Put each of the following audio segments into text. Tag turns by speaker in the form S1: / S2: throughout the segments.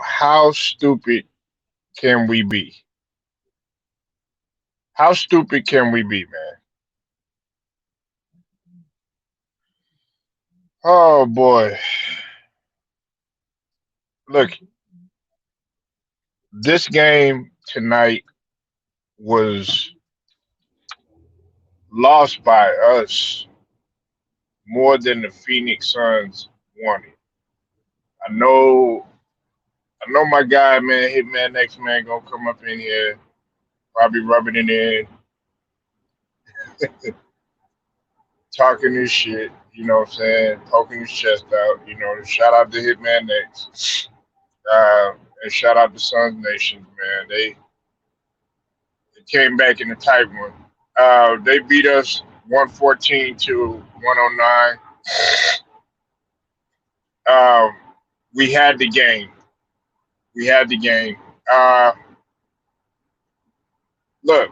S1: How stupid can we be? How stupid can we be, man? Oh boy. Look, this game tonight was lost by us more than the Phoenix Suns wanted. I know I know my guy, man, Hitman X Man gonna come up in here, probably rubbing it in, talking his shit, you know what I'm saying, poking his chest out, shout out to Hitman X. And shout out to Suns Nation, man. They came back in a tight one. They beat us 114 to 109. We had the game. We had the game. Uh, Look,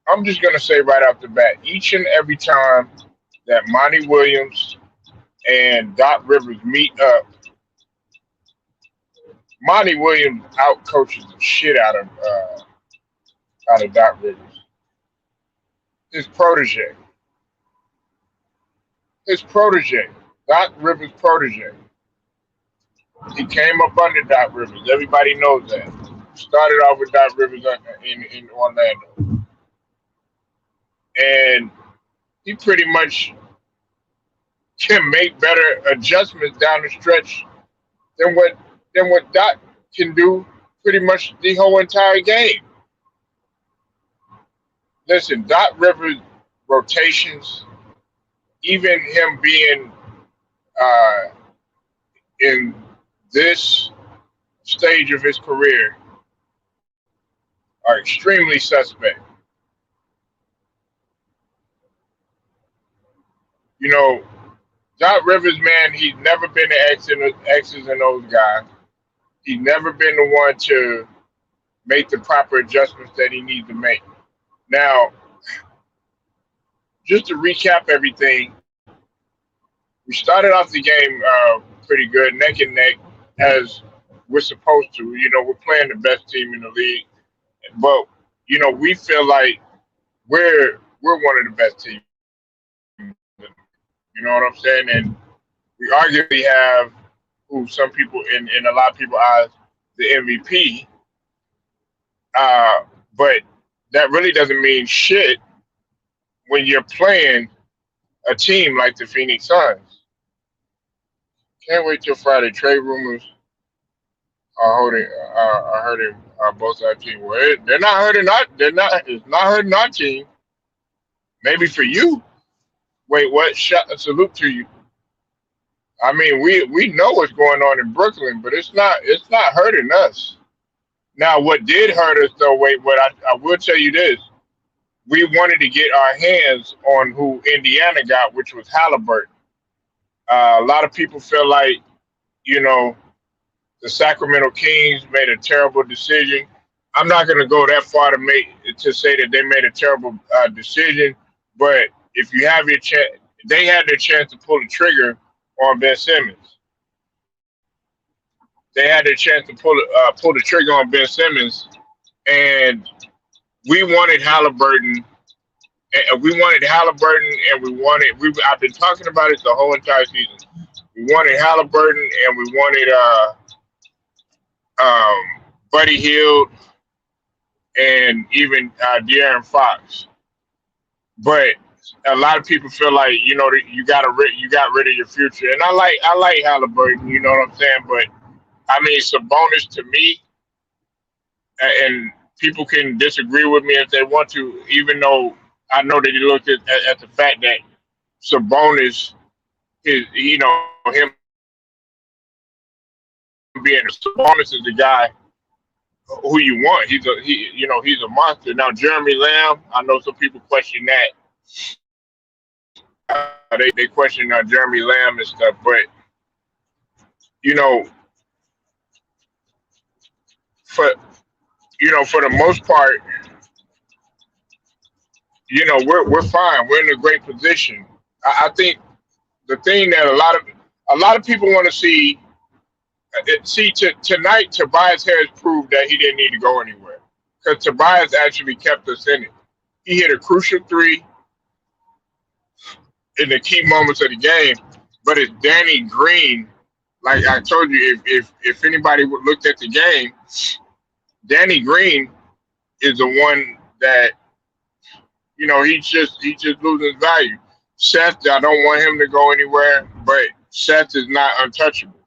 S1: I'm just gonna say right off the bat, each and every time that Monty Williams and Doc Rivers meet up, Monty Williams outcoaches the shit out of Doc Rivers. His protege, his protege, Doc Rivers' protege. He came up under Doc Rivers. Everybody knows that. Started off with Doc Rivers in Orlando, and he pretty much can make better adjustments down the stretch than what Doc can do pretty much the whole entire game. Listen, Doc Rivers rotations, even him being uh, in this stage of his career, are extremely suspect. You know, Doc Rivers, man, he's never been the X's and O's guy. He's never been the one to make the proper adjustments that he needs to make. Now, just to recap everything, we started off the game pretty good, neck and neck, as we're supposed to. We're playing the best team in the league, but we feel like we're one of the best teams. You know what I'm saying? And we arguably have who some people in a lot of people's eyes the MVP, but that really doesn't mean shit when you're playing a team like the Phoenix Suns. Can't wait till Friday. Trade rumors are hurting both our team. Well, they're not hurting our. They're not. It's not hurting our team. Maybe for you. Wait, what? Salute to you. I mean, we know what's going on in Brooklyn, but it's not hurting us. Now, what did hurt us though? Wait, what I will tell you this: we wanted to get our hands on who Indiana got, which was Halliburton. A lot of people feel like you know the Sacramento Kings made a terrible decision. I'm not going to go that far to say that they made a terrible decision, but if you have your chance, they had their chance to pull the trigger on Ben Simmons. They had their chance to pull the trigger on Ben Simmons, and we wanted Halliburton. And we wanted Halliburton, and we wanted. I've been talking about it the whole entire season. We wanted Halliburton, and we wanted Buddy Hield, and even De'Aaron Fox. But a lot of people feel like you got rid of your future, and I like Halliburton. You know what I'm saying? But I mean, Sabonis to me, and people can disagree with me if they want to, even though I know that he looked at the fact that Sabonis is, him being Sabonis is the guy who you want. He's a monster. Now Jeremy Lamb, I know some people question that. They question Jeremy Lamb and stuff, but you know, for for the most part, we're fine. We're in a great position. I think the thing that a lot of people want to see Tonight, Tobias Harris proved that he didn't need to go anywhere because Tobias actually kept us in it. He hit a crucial three in the key moments of the game, but it's Danny Green. Like I told you, if anybody would looked at the game, Danny Green is the one that he's just losing his value. Seth, I don't want him to go anywhere, but Seth is not untouchable.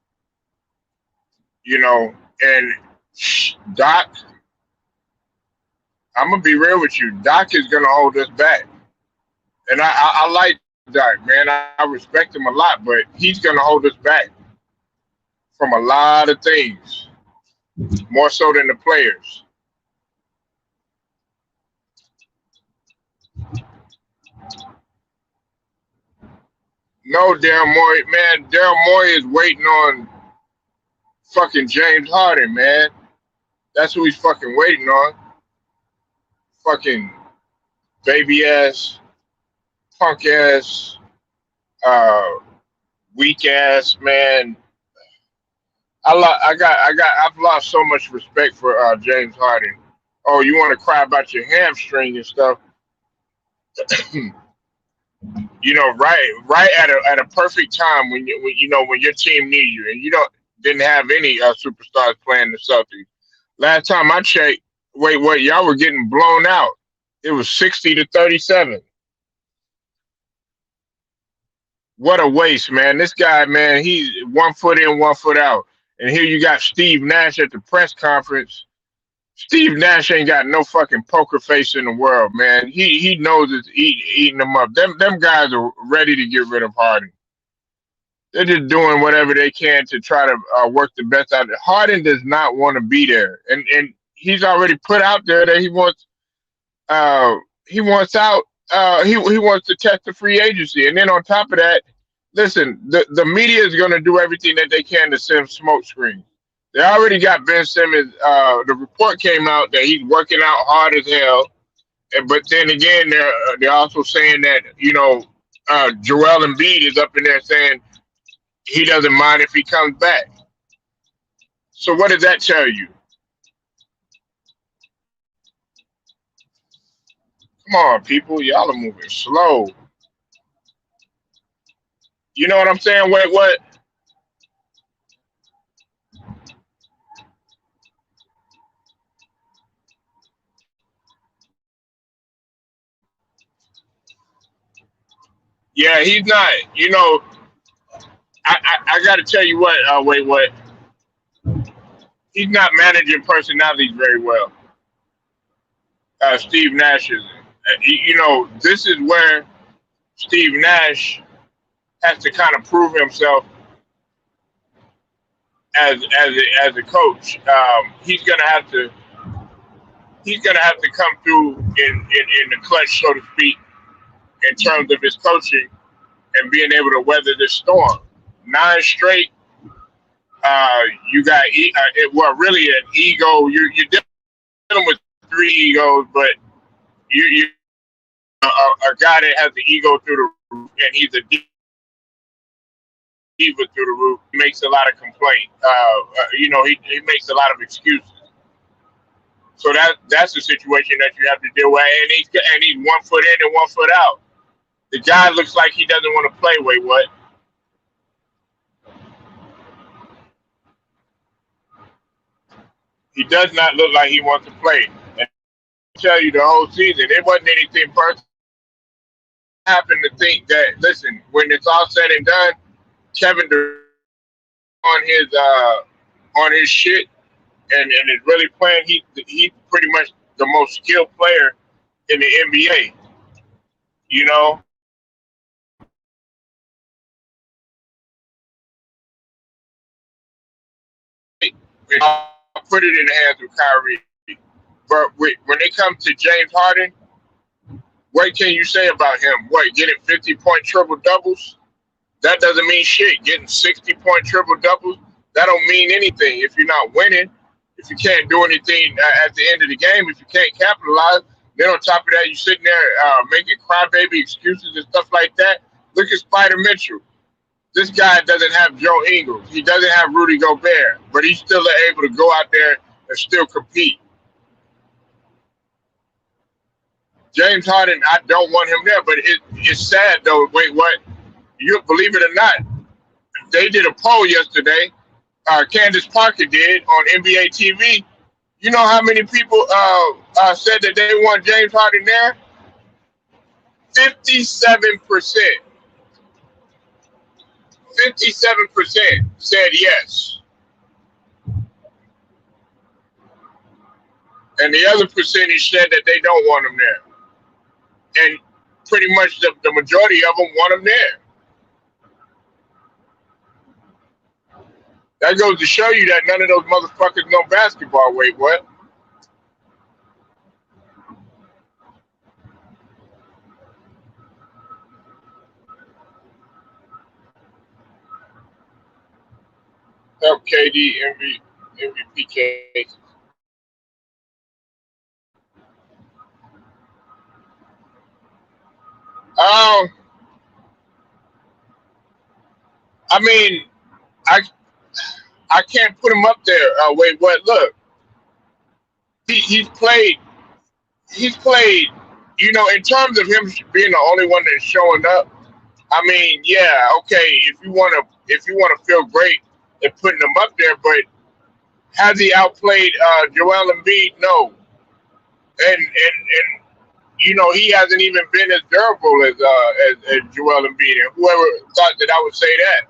S1: And Doc, I'm gonna be real with you. Doc is gonna hold us back, and I like Doc, man. I respect him a lot, but he's gonna hold us back from a lot of things, more so than the players. No, Daryl Morey, man. Daryl Morey is waiting on fucking James Harden, man. That's who he's fucking waiting on. Fucking baby ass, punk ass, uh, weak ass, man. I've lost so much respect for James Harden. Oh, you want to cry about your hamstring and stuff? Right at a perfect time when your team needs you and you didn't have any superstars playing the Celtics. Last time I checked, wait, what? Y'all were getting blown out. It was 60-37. What a waste, man. This guy, man, he's 1 foot in, 1 foot out. And here you got Steve Nash at the press conference. Steve Nash ain't got no fucking poker face in the world, man. He knows it's eating them up. Them guys are ready to get rid of Harden. They're just doing whatever they can to try to work the best out of it. Harden does not want to be there, and he's already put out there that he wants out. He wants to test the free agency, and then on top of that, listen, the media is going to do everything that they can to send smoke screens. They already got Ben Simmons. The report came out that he's working out hard as hell, but then again, they're also saying that Joel Embiid is up in there saying he doesn't mind if he comes back. So what does that tell you? Come on, people, y'all are moving slow. You know what I'm saying? Wait, what? Yeah, he's not. I got to tell you what. Wait, what? He's not managing personalities very well. Steve Nash is. This is where Steve Nash has to kind of prove himself as a coach. He's gonna have to come through in the clutch, so to speak, in terms of his coaching and being able to weather this storm. 9 straight. You got really an ego. You're dealing with 3 egos, but you a guy that has the ego through the roof, and he's a diva through the roof. He makes a lot of complaints. He makes a lot of excuses. So that's the situation that you have to deal with, and he's 1 foot in and 1 foot out. The guy looks like he doesn't want to play. Wait, what? He does not look like he wants to play. And I tell you, the whole season, it wasn't anything personal. I happen to think that, listen, when it's all said and done, Kevin Durant on his shit and is really playing. He's pretty much the most skilled player in the NBA. You know, I'll put it in the hands of Kyrie. But when it comes to James Harden, what can you say about him? What, getting 50-point triple doubles? That doesn't mean shit. Getting 60-point triple doubles, that don't mean anything if you're not winning. If you can't do anything at the end of the game, if you can't capitalize, then on top of that, you're sitting there making crybaby excuses and stuff like that. Look at Spider Mitchell. This guy doesn't have Joe Ingles. He doesn't have Rudy Gobert, but he's still able to go out there and still compete. James Harden, I don't want him there, but it's sad though. Wait, what? You believe it or not, they did a poll yesterday. Candace Parker did on NBA TV. You know how many people said that they want James Harden there? 57%. 57% said yes. And the other percentage said that they don't want him there. And pretty much the majority of them want him there. That goes to show you that none of those motherfuckers know basketball. Wait, what? Help KD MVP cases. I mean, I can't put him up there. Wait, what? Look, he's played. He's played. You know, in terms of him being the only one that's showing up. I mean, yeah, okay. If you want to feel great at putting him up there, but has he outplayed Joel Embiid? No, and you know he hasn't even been as durable as Joel Embiid. And whoever thought that I would say that.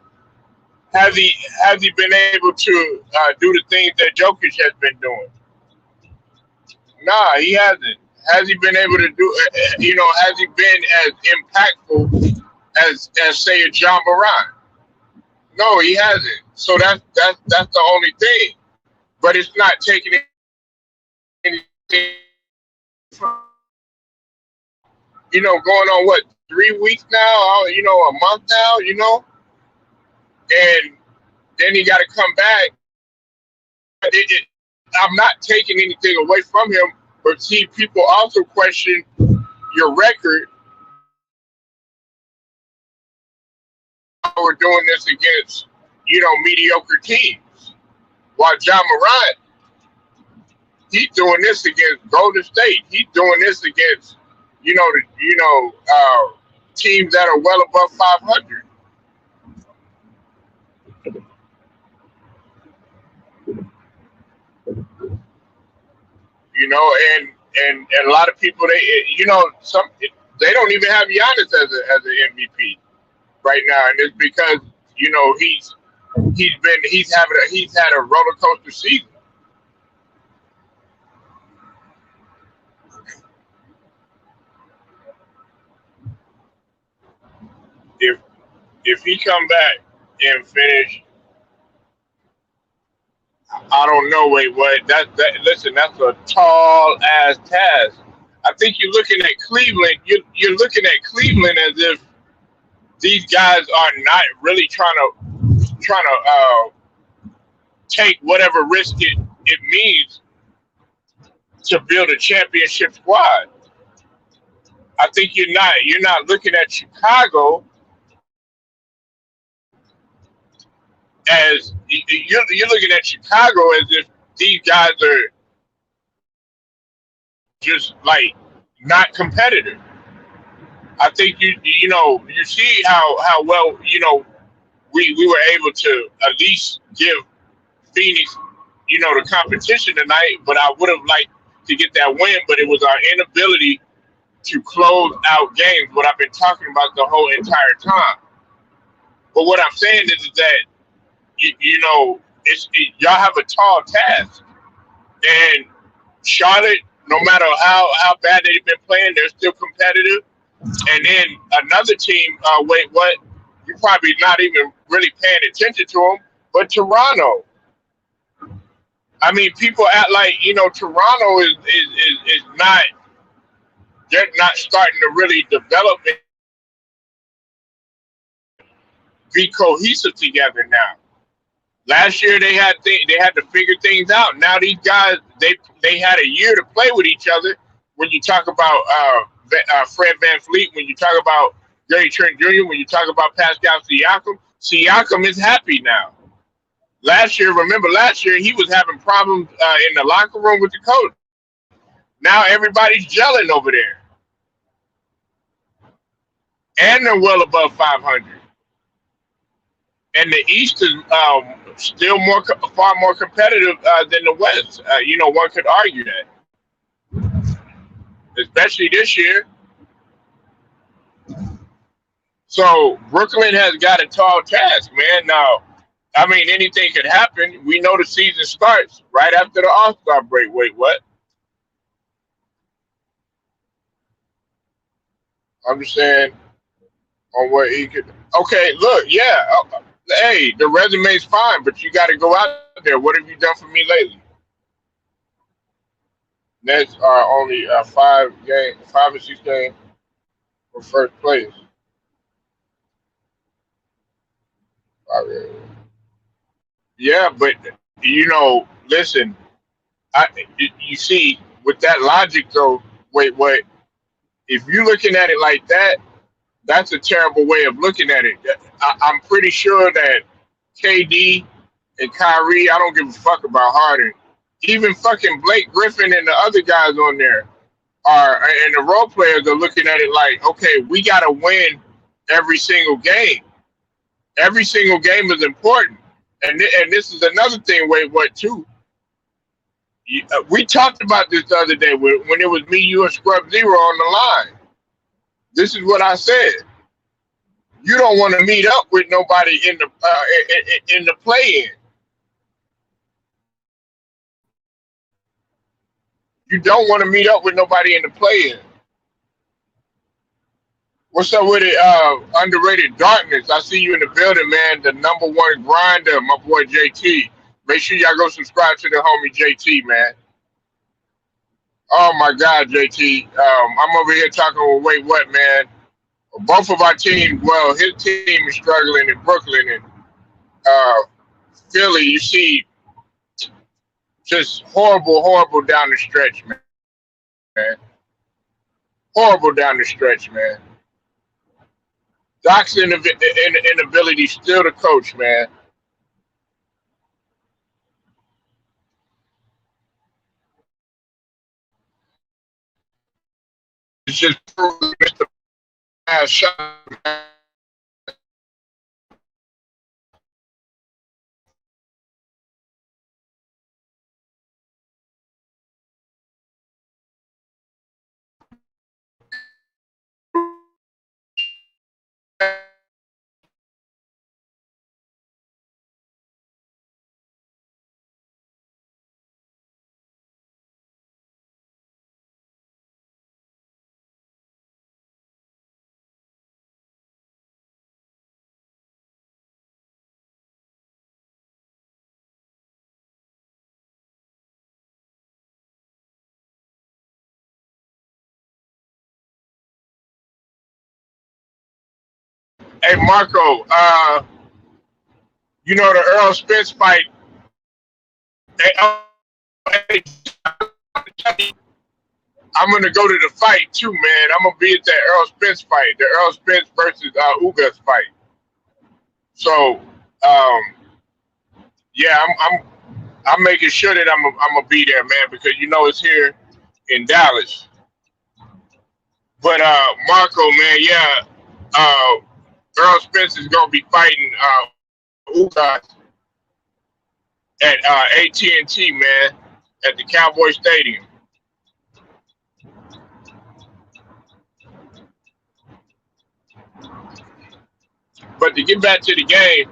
S1: Has he been able to do the things that Jokic has been doing? Nah, he hasn't. Has he been able to do? You know, has he been as impactful as say a John Moran? No, he hasn't. So that's the only thing. But it's not taking anything from, you know, going on what, 3 weeks now? You know, a month now. You know. And then he got to come back. I'm not taking anything away from him, but see, people also question your record. We're doing this against, you know, mediocre teams. While John Morant, he's doing this against Golden State. He's doing this against, teams that are well above 500. You know, and a lot of people, they don't even have Giannis as an MVP right now, and it's because, you know, he's had a roller coaster season. If he come back and finish, I don't know. Wait, what? Listen, that's a tall ass task. I think you're looking at Cleveland. You're looking at Cleveland as if these guys are not really trying to take whatever risk it means to build a championship squad. I think you're not looking at Chicago as you're looking at Chicago as if these guys are just like not competitive. I think you see how well, you know, we were able to at least give Phoenix, you know, the competition tonight, but I would have liked to get that win, but it was our inability to close out games, what I've been talking about the whole entire time. But what I'm saying is that y'all have a tall task, and Charlotte, no matter how bad they've been playing, they're still competitive. And then another team, wait, what? You're probably not even really paying attention to them, but Toronto. I mean, people act like, you know, Toronto is not. They're not starting to really develop and be cohesive together now. Last year they had to figure things out. Now these guys they had a year to play with each other. When you talk about Fred VanVleet, when you talk about Gary Trent Jr., when you talk about Pascal Siakam, Siakam is happy now. Remember last year he was having problems in the locker room with the coach. Now everybody's gelling over there, and they're well above 500. And the East is still far more competitive than the West. One could argue that, especially this year. So Brooklyn has got a tall task, man. Now, I mean, anything could happen. We know the season starts right after the All-Star break. Wait, what? I'm just saying on what he could. Okay, look, yeah. Hey, the resume's fine, but you got to go out there. What have you done for me lately? Nets are only 5 or 6 games for first place. Yeah, but listen. You see, with that logic, though. Wait, what? If you're looking at it like that, that's a terrible way of looking at it. I'm pretty sure that KD and Kyrie, I don't give a fuck about Harden. Even fucking Blake Griffin and the other guys on there and the role players are looking at it like, okay, we got to win every single game. Every single game is important. And this is another thing, wait, what, too? We talked about this the other day when it was me, you, and Scrub Zero on the line. This is what I said. You don't want to meet up with nobody in the play-in. You don't want to meet up with nobody in the play-in. What's up with it? Underrated darkness. I see you in the building, man. The #1 grinder, my boy JT. Make sure y'all go subscribe to the homie JT, man. Oh my God, JT. I'm over here talking with Wait What, man. Both of our teams, well, his team is struggling in Brooklyn and Philly. You see, just horrible down the stretch, man. Horrible down the stretch, man. Doc's inability still to coach, man. It's just Mr. Ass shot. Hey, Marco, you know the Earl Spence fight. Hey, I'm gonna go to the fight too, man. I'm gonna be at that Earl Spence fight, the Earl Spence versus Ugas fight. So, yeah, I'm making sure that I'm gonna be there, man, because it's here in Dallas. But Marco, man, yeah, Earl Spence is gonna be fighting Ugas at AT&T, man, at the Cowboy Stadium. But to get back to the game,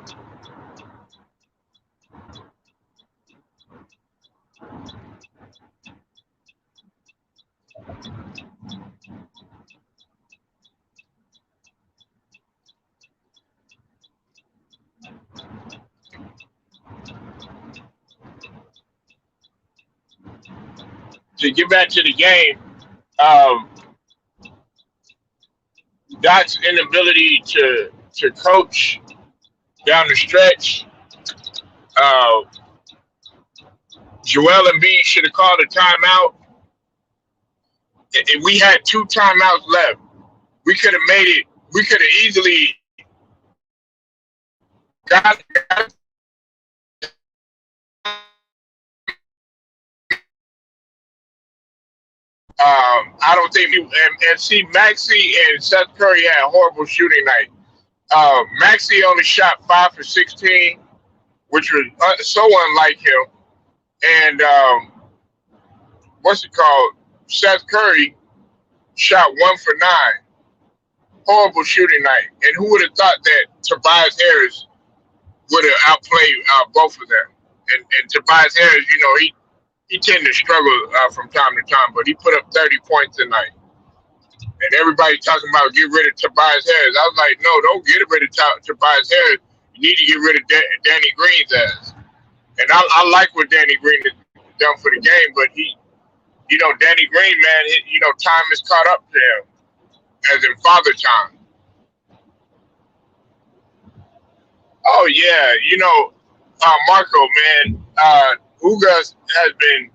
S1: um, Doc's inability to coach down the stretch. Uh, Joel Embiid should have called a timeout. If we had 2 timeouts left, we could have made it. We could have easily got I don't think and see Maxey and Seth Curry had a horrible shooting night. Maxey only shot 5 for 16, which was so unlike him. And what's it called? Seth Curry shot 1 for 9. Horrible shooting night. And who would have thought that Tobias Harris would have outplayed both of them? And Tobias Harris, he tended to struggle from time to time, but he put up 30 points tonight. And everybody talking about get rid of Tobias Harris. I was like, no, don't get rid of Tobias Harris. You need to get rid of Danny Green's ass. And I like what Danny Green has done for the game, but Danny Green, man, time has caught up to him, as in father time. Oh yeah, Marco, man, Uga has been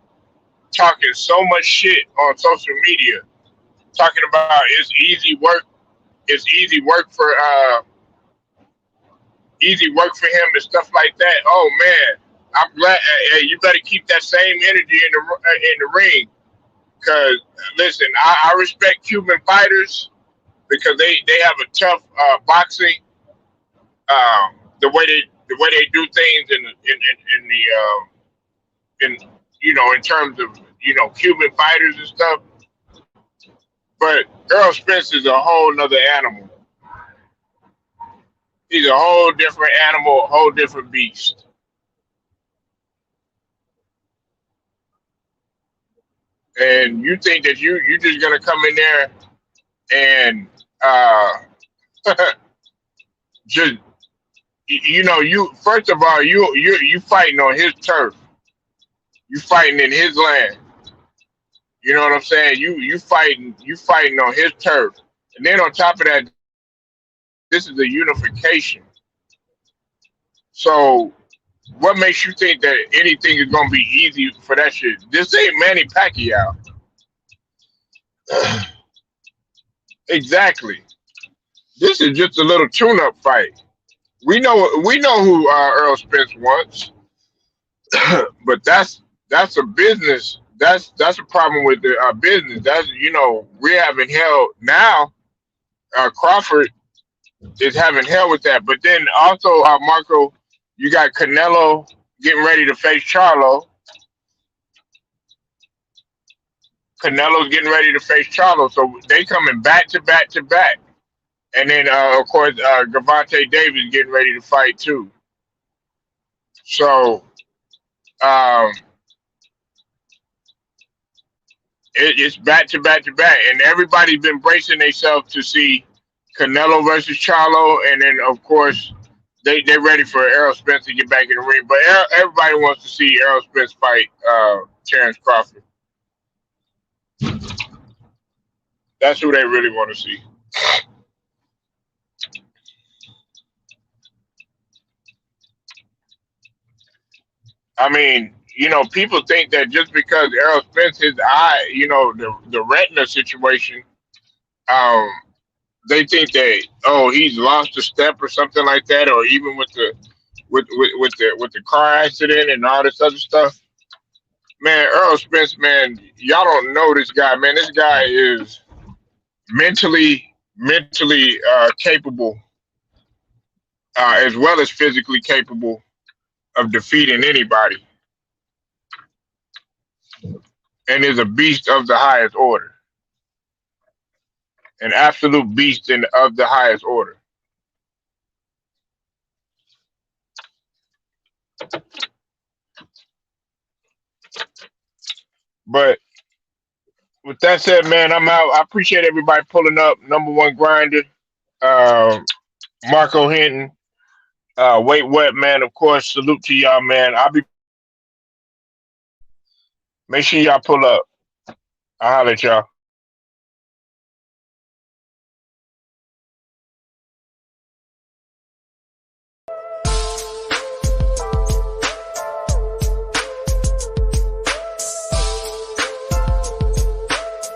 S1: talking so much shit on social media, talking about it's easy work. It's easy work for him and stuff like that. Oh man, I'm glad. Hey, you better keep that same energy in the ring. Cause listen, I respect Cuban fighters because they have a tough boxing. The way they do things in terms of Cuban fighters and stuff. But Earl Spence is a whole nother animal. He's a whole different animal, a whole different beast. And you think that you're just gonna come in there and just you first of all you fighting on his turf. You fighting in his land. You know what I'm saying? You fighting on his turf. And then on top of that, this is a unification. So what makes you think that anything is gonna be easy for that shit? This ain't Manny Pacquiao. Exactly. This is just a little tune-up fight. We know who Earl Spence wants, but that's a business. That's a problem with the business. That's we're having hell now. Crawford is having hell with that. But then also Marco, you got Canelo getting ready to face Charlo. Canelo's getting ready to face Charlo, so they coming back to back to back. And then of course Gervonta Davis getting ready to fight too. So it's back to back to back, and everybody's been bracing themselves to see Canelo versus Charlo, and then of course they're ready for Errol Spence to get back in the ring. But everybody wants to see Errol Spence fight Terrence Crawford. That's who they really want to see. I mean, people think that just because Errol Spence, his eye, the retina situation, they think that he's lost a step or something like that, or even with the car accident and all this other stuff. Man, Earl Spence, man, y'all don't know this guy, man. This guy is mentally capable, as well as physically capable of defeating anybody, and is a beast of the highest order, an absolute beast of the highest order. But with that said, man, I'm out. I appreciate everybody pulling up. Number one grinder, Marco Hinton. Wait, what, man? Of course, salute to y'all, man. Make sure y'all pull up. I'll holler at y'all.